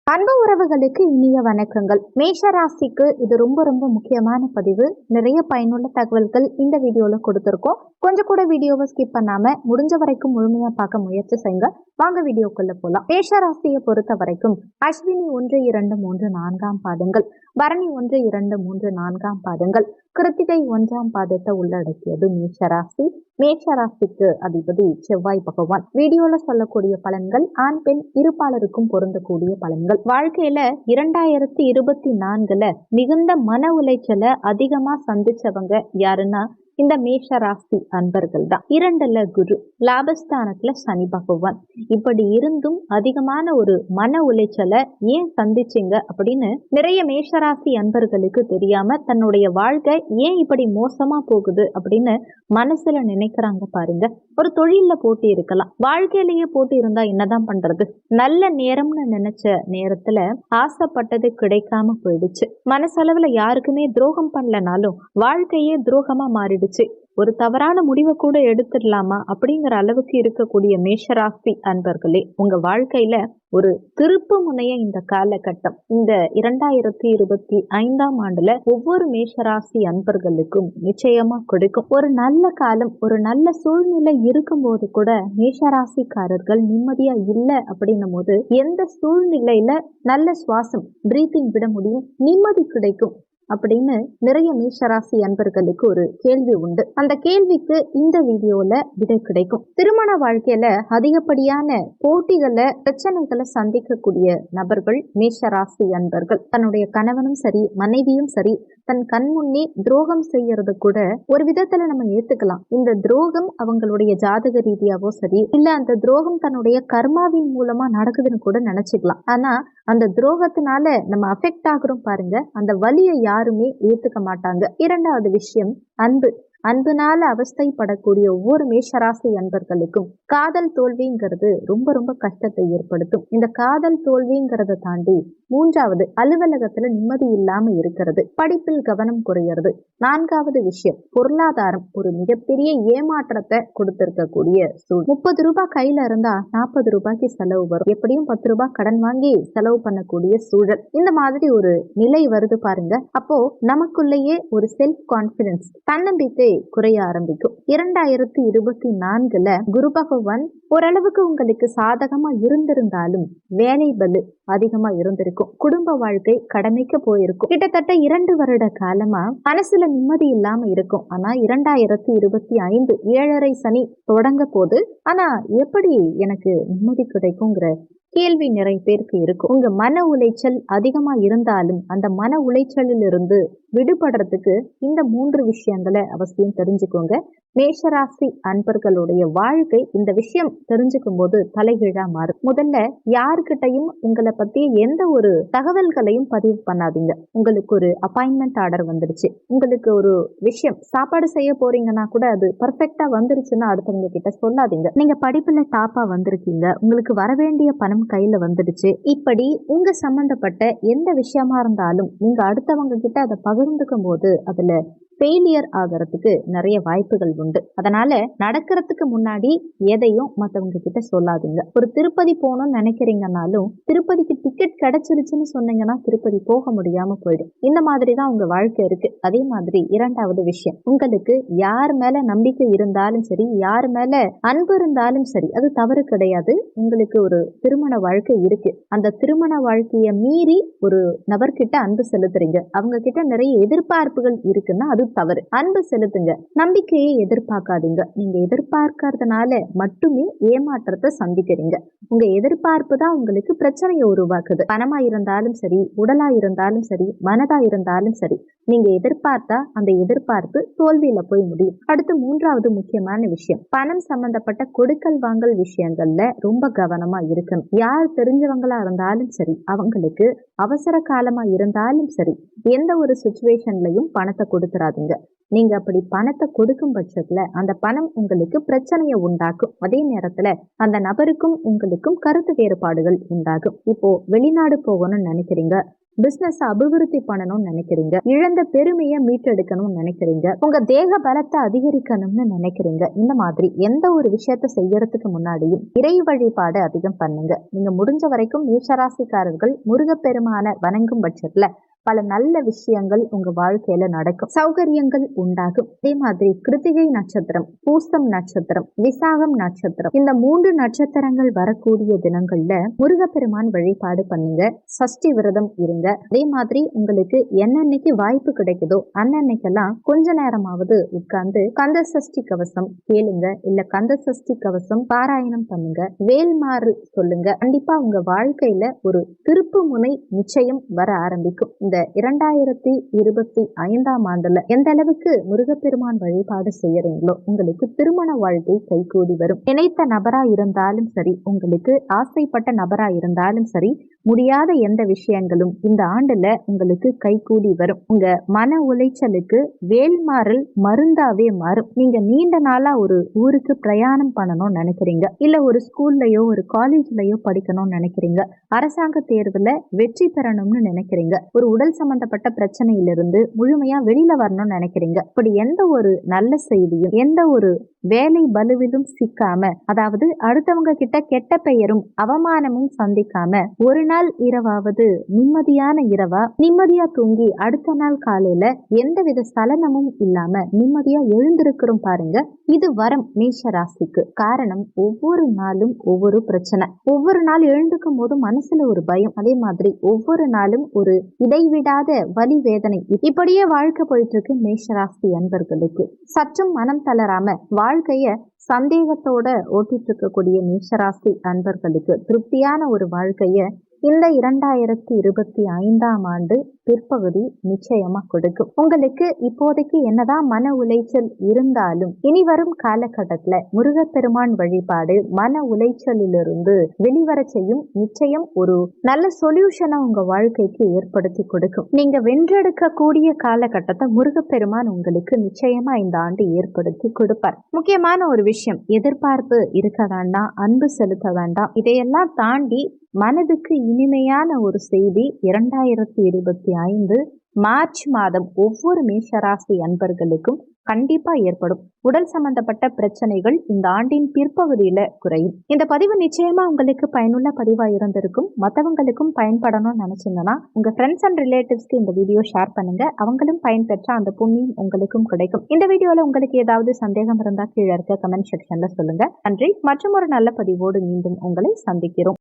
அன்பு உறவுகளுக்கு இனிய வணக்கங்கள். மேஷ ராசிக்கு இது ரொம்ப ரொம்ப முக்கியமான பதிவு. நிறைய பயனுள்ள தகவல்கள் இந்த வீடியோல கொடுத்துருக்கோம். கொஞ்சம் கூட வீடியோவை ஸ்கிப் பண்ணாம முடிஞ்ச வரைக்கும் முழுமையா பார்க்க முயற்சி செய்யுங்க. வாங்க வீடியோக்குள்ள போலாம். மேஷ ராசியை பொறுத்த வரைக்கும் அஸ்வினி 1, 2, 3, 4ஆம் பாதங்கள், பரணி 1, 2, 3, 4ஆம் பாதங்கள், கிருத்திகை 1ஆம் பாதத்தை உள்ளடக்கியது மேஷ ராசி. மேஷ ராசிக்கு அதிபதி செவ்வாய் பகவான். வீடியோல சொல்லக்கூடிய பலன்கள் ஆண் பெண் இருப்பாளருக்கும் பொருந்தக்கூடிய பலன்கள். வாழ்க்கையில 2024 மிகுந்த மன உளைச்சலை அதிகமா சந்திச்சவங்க யாருன்னா இந்த மேஷ ராசி அன்பர்கள் தான். 2ல குரு, லாபஸ்தானத்துல சனி பகவான். இப்படி இருந்தும் அதிகமான ஒரு மன உளைச்சலை ஏன் சந்திச்சிங்க அப்படின்னு நிறைய மேஷராசி அன்பர்களுக்கு தெரியாம தன்னுடைய வாழ்க்கை ஏன் இப்படி மோசமா போகுது அப்படின்னு மனசுல நினைக்கிறாங்க பாருங்க. ஒரு தொழில்ல போட்டி இருக்கலாம், வாழ்க்கையிலேயே போட்டி இருந்தா என்னதான் பண்றது? நல்ல நேரம்னு நினைச்ச நேரத்துல ஆசைப்பட்டது கிடைக்காம போயிடுச்சு. மனசளவுல யாருக்குமே துரோகம் பண்ணலனாலும் வாழ்க்கையே துரோகமா மாறிடுச்சு. ஒரு தவறான முடிவை கூட எடுத்துடலாமா அப்படிங்கிற அளவுக்கு இருக்கக்கூடிய மேஷராசி அன்பர்களே, உங்க வாழ்க்கையில ஒரு திருப்பு முனைய இந்த காலகட்டம், இந்த 2025ஆம் ஆண்டுல ஒவ்வொரு மேஷராசி அன்பர்களுக்கும் நிச்சயமா கொடுக்கும். ஒரு நல்ல காலம், ஒரு நல்ல சூழ்நிலை இருக்கும் போது கூட மேஷராசிக்காரர்கள் நிம்மதியா இல்லை அப்படின்னும் போது எந்த சூழ்நிலையில நல்ல சுவாசம் பிரீத்திங் விட முடியும், நிம்மதி கிடைக்கும் அப்படின்னு நிறைய மேஷராசி அன்பர்களுக்கு ஒரு கேள்வி உண்டு. அந்த கேள்விக்கு இந்த வீடியோல விடை கிடைக்கும். திருமண வாழ்க்கையில அதிகப்படியான போட்டிகளை, பிரச்சனைகளை சந்திக்கக்கூடிய நபர்கள் மேஷராசி அன்பர்கள். தன்னுடைய கணவனும் சரி, மனைவியும் சரி, தன் கண் முன்னே துரோகம் செய்யறது கூட ஒரு விதத்துல நம்ம ஏத்துக்கலாம். இந்த துரோகம் அவங்களுடைய ஜாதக ரீதியாவோ சரி, இல்ல அந்த துரோகம் தன்னுடைய கர்மாவின் மூலமா நடக்குதுன்னு கூட நினைச்சுக்கலாம். ஆனா அந்த துரோகத்தினால நம்ம அஃபெக்ட் ஆகுறோம் பாருங்க, அந்த வலியை யாருமே ஏத்துக்க மாட்டாங்க. 2வது விஷயம் அன்பு. அன்புனால அவஸ்தைப்படக்கூடிய ஒவ்வொரு மேஷராசி அன்பர்களுக்கும் காதல் தோல்விங்கிறது ரொம்ப ரொம்ப கஷ்டத்தை ஏற்படுத்தும். இந்த காதல் தோல்விங்கிறத தாண்டி 3வது அலுவலகத்துல நிம்மதி இல்லாம இருக்கிறது, படிப்பில் கவனம் குறையிறது. 4வது விஷயம் பொருளாதாரம் ஒரு மிகப்பெரிய ஏமாற்றத்தை கொடுத்திருக்கக்கூடிய சூழல். 30 ரூபாய் கையில இருந்தா 40 ரூபாய்க்கு செலவு வரும், எப்படியும் 10 ரூபாய் கடன் வாங்கி செலவு பண்ணக்கூடிய சூழல். இந்த மாதிரி ஒரு நிலை வருது பாருங்க. அப்போ நமக்குள்ளேயே ஒரு செல்ஃப் கான்பிடன்ஸ், தன்னம்பிக்கை குறைய ஆரம்பிக்கும். 2024 குரு பகவான் ஓரளவுக்கு உங்களுக்கு சாதகமா இருந்திருந்தாலும் வேலை பளு அதிகமா இருந்திருக்கும். குடும்ப வாழ்க்கை கடமைக்கு போயிருக்கும். கிட்டத்தட்ட 2 வருட காலமா மனசுல நிம்மதி இல்லாம இருக்கும். ஆனா 2025 7.5 சனி தொடங்க போது, ஆனா எப்படி எனக்கு நிம்மதி கிடைக்குங்கிற கேள்வி நிறைய பேருக்கு இருக்கும். உங்க மன உளைச்சல் அதிகமா இருந்தாலும் அந்த மன உளைச்சலில் இருந்து விடுபடுறதுக்கு இந்த 3 விஷயங்களை அவசியம் தெரிஞ்சுக்கோங்க. மேஷராசி அன்பர்களுடைய வாழ்க்கை இந்த விஷயம் தெரிஞ்சுக்கும் போது தலைகீழா மாறும். முதல்ல யாருக்கிட்டையும் உங்களை பத்தி எந்த ஒரு தகவல்களையும் பதிவு பண்ணாதீங்க. உங்களுக்கு ஒரு அப்பாயின்மெண்ட் ஆர்டர் வந்துருச்சு, உங்களுக்கு ஒரு விஷயம் சாப்பாடு செய்ய போறீங்கன்னா கூட அது பர்ஃபெக்டா வந்துருச்சுன்னா அடுத்தவங்க கிட்ட சொல்லாதீங்க. நீங்க படிப்புல டாப்பா வந்திருக்கீங்க, உங்களுக்கு வர வேண்டிய பணம் கையில வந்துடுச்சு, இப்படி உங்க சம்பந்தப்பட்ட எந்த விஷயமா இருந்தாலும் நீங்க அடுத்தவங்க கிட்ட அதை பகிர்ந்துக்கும் போது அதுல ஃபெயிலியர் ஆகிறதுக்கு நிறைய வாய்ப்புகள் உண்டு. அதனால நடக்கிறதுக்கு முன்னாடி எதையும் மற்றவங்க கிட்ட சொல்லாதீங்க. ஒரு திருப்பதி போகணும்னு நினைக்கிறீங்கன்னாலும் திருப்பதிக்கு டிக்கெட் கிடைச்சிருச்சுன்னு சொன்னீங்கன்னா திருப்பதி போக முடியாம போயிடும். இந்த மாதிரி தான் உங்க வாழ்க்கை இருக்கு. அதே மாதிரி 2வது விஷயம், உங்களுக்கு யார் மேல நம்பிக்கை இருந்தாலும் சரி, யார் மேல அன்பு இருந்தாலும் சரி, அது தவறு கிடையாது. உங்களுக்கு ஒரு திருமண வாழ்க்கை இருக்கு, அந்த திருமண வாழ்க்கையை மீறி ஒரு நபர்கிட்ட அன்பு செலுத்துறீங்க, அவங்க கிட்ட நிறைய எதிர்பார்ப்புகள் இருக்குன்னா அது தவறு. அன்பு செலுத்துங்க, நம்பிக்கையை எதிர்பார்க்காதீங்க. நீங்க எதிர்பார்க்கறதுனால மட்டுமே ஏமாற்றத்தை சந்திக்கிறீங்க. உங்க எதிர்பார்ப்பு தான் உங்களுக்கு பிரச்சனையை உருவாக்குது. பணமா இருந்தாலும் சரி, உடலா இருந்தாலும் சரி, மனதா இருந்தாலும் சரி, நீங்க எதிர்பார்த்தா அந்த எதிர்பார்ப்பு தோல்வியில போய் முடியும். அடுத்து 3வது முக்கியமான விஷயம், பணம் சம்பந்தப்பட்ட கொடுக்கல் வாங்கல் விஷயங்கள்ல ரொம்ப கவனமா இருக்கணும். யார் தெரிஞ்சவங்களா இருந்தாலும் சரி, அவங்களுக்கு அவசர காலமா இருந்தாலும் சரி, எந்த ஒரு சிச்சுவேஷன்லயும் பணத்தை கொடுத்துறாதீங்க. நீங்க அப்படி பணத்தை கொடுக்கும் பட்சத்துல அந்த பணம் உங்களுக்கு பிரச்சனையை உண்டாக்கும். அதே நேரத்துல அந்த நபருக்கும் உங்களுக்கும் கருத்து வேறுபாடுகள் உண்டாகும். இப்போ வெளிநாடு போகணும்னு நினைக்கிறீங்க, பிசினஸ் அபிவிருத்தி பண்ணணும்னு நினைக்கிறீங்க, இழந்த பெருமையை மீட்டெடுக்கணும்னு நினைக்கிறீங்க, உங்க தேக பலத்தை அதிகரிக்கணும்னு நினைக்கிறீங்க. இந்த மாதிரி எந்த ஒரு விஷயத்த செய்யறதுக்கு முன்னாடியும் இறை வழிபாடு அதிகம் பண்ணுங்க. நீங்க முடிஞ்ச வரைக்கும் மேஷராசிக்காரர்கள் முருகப்பெருமான வணங்கும் பட்சத்துல பல நல்ல விஷயங்கள் உங்க வாழ்க்கையில நடக்கும், சௌகரியங்கள் உண்டாகும். அதே மாதிரி கிருத்திகை நட்சத்திரம், பூசம் நட்சத்திரம், விசாகம் நட்சத்திரம், இந்த 3 நட்சத்திரங்கள் வரக்கூடிய தினங்கள்ல முருகப்பெருமான் வழிபாடு பண்ணுங்க, சஷ்டி விரதம் இருங்க. அதே மாதிரி உங்களுக்கு என்னன்னைக்கு வாய்ப்பு கிடைக்குதோ அன்னன்னைக்கெல்லாம் கொஞ்ச நேரமாவது உட்கார்ந்து கந்த சஷ்டி கவசம் கேளுங்க, இல்ல கந்த சஷ்டி கவசம் பாராயணம் பண்ணுங்க, வேல்மாறல் சொல்லுங்க. கண்டிப்பா உங்க வாழ்க்கையில ஒரு திருப்பு முனை நிச்சயம் வர ஆரம்பிக்கும். இந்த 2025ஆம் ஆண்டுல எந்த அளவுக்கு முருகப்பெருமான் வழிபாடு செய்யறீங்களோ உங்களுக்கு திருமண வாழ்க்கை கைகூடி வரும். நினைத்த நபரா இருந்தாலும் சரி, உங்களுக்கு ஆசைப்பட்ட நபரா இருந்தாலும் சரி, முடியாத எந்த விஷயங்களும் இந்த ஆண்டுல உங்களுக்கு கைகூடி வரும். உங்க மன உளைச்சலுக்கு வேல்மாறல் மருந்தாவே மாறும். நீங்க நீண்ட நாளா ஒரு ஊருக்கு பிரயாணம் பண்ணணும்னு நினைக்கிறீங்க, இல்ல ஒரு ஸ்கூல்லயோ ஒரு காலேஜ்லயோ படிக்கணும்னு நினைக்கிறீங்க, அரசாங்க தேர்வுல வெற்றி பெறணும்னு நினைக்கிறீங்க, ஒரு உடல் சம்பந்தப்பட்ட பிரச்சனையிலிருந்து முழுமையா வெளியில வரணும்னு நினைக்கிறீங்க. இப்படி எந்த ஒரு நல்ல செய்தியும் எந்த ஒரு வேலை பலுவிலும் சிக்காம, அதாவது அடுத்தவங்க கிட்ட கெட்ட பெயரும் அவமானமும் சந்திக்காம ஒரு நாள் இரவாவது நிம்மதியான இரவா நிம்மதியா தூங்கி அடுத்த நாள் காலையில எந்தவித சலனமும் இல்லாம நிம்மதியா எழுந்திருக்கிறோம் பாருங்க. இது வரம் மேஷ ராசிக்கு. காரணம், ஒவ்வொரு நாளும் ஒவ்வொரு பிரச்சனை, ஒவ்வொரு நாள் எழுந்துக்கும் போது மனசுல ஒரு பயம், அதே மாதிரி ஒவ்வொரு நாளும் ஒரு இடைவிடாத வலி வேதனை, இப்படியே வாழ்க்கை போயிட்டு இருக்கு. மேஷராசி அன்பர்களுக்கு சற்றும் மனம் தளராம வாழ்க்கைய சந்தேகத்தோட ஓட்டிட்டு இருக்கக்கூடிய மேஷராசி அன்பர்களுக்கு திருப்தியான ஒரு வாழ்க்கைய இந்த 2025ஆம் ஆண்டு பிற்பகுதி நிச்சயமா கொடுக்கும். உங்களுக்கு இப்போதைக்கு என்னதான் மன உளைச்சல் இருந்தாலும் இனி வரும் காலகட்டத்துல முருகப்பெருமான் வழிபாடு மன உளைச்சலிலிருந்து வெளிவர செய்யும். நிச்சயம் ஒரு நல்ல சொல்யூஷனை உங்க வாழ்க்கைக்கு ஏற்படுத்தி கொடுக்கும். நீங்க வென்றெடுக்க கூடிய காலகட்டத்தை முருகப்பெருமான் உங்களுக்கு நிச்சயமா இந்த ஆண்டு ஏற்படுத்தி கொடுப்பார். முக்கியமான ஒரு விஷயம், எதிர்பார்ப்பு இருக்க வேண்டாம், அன்பு செலுத்த வேண்டாம். இதையெல்லாம் தாண்டி மனதுக்கு இனிமையான ஒரு செய்தி 2025 மார்ச் மாதம் ஒவ்வொரு மேஷராசி அன்பர்களுக்கும் கண்டிப்பா ஏற்படும். உடல் சம்பந்தப்பட்ட பிரச்சனைகள் இந்த ஆண்டின் பிற்பகுதியில குறையும். இந்த பதிவு நிச்சயமா உங்களுக்கு பயனுள்ள பதிவா இருந்திருக்கும். மற்றவங்களுக்கும் பயன்படணும்னு நினைச்சீங்கன்னா உங்க ஃப்ரெண்ட்ஸ் அண்ட் ரிலேட்டிவ்ஸ்க்கு இந்த வீடியோ ஷேர் பண்ணுங்க. அவங்களும் பயன்பெற்ற அந்த புண்ணியம் உங்களுக்கும் கிடைக்கும். இந்த வீடியோல உங்களுக்கு ஏதாவது சந்தேகம் இருந்தா கீழே இருக்க கமெண்ட் செக்ஷன்ல சொல்லுங்க. நன்றி. மற்றும் ஒரு நல்ல பதிவோடு மீண்டும் உங்களை சந்திக்கிறோம்.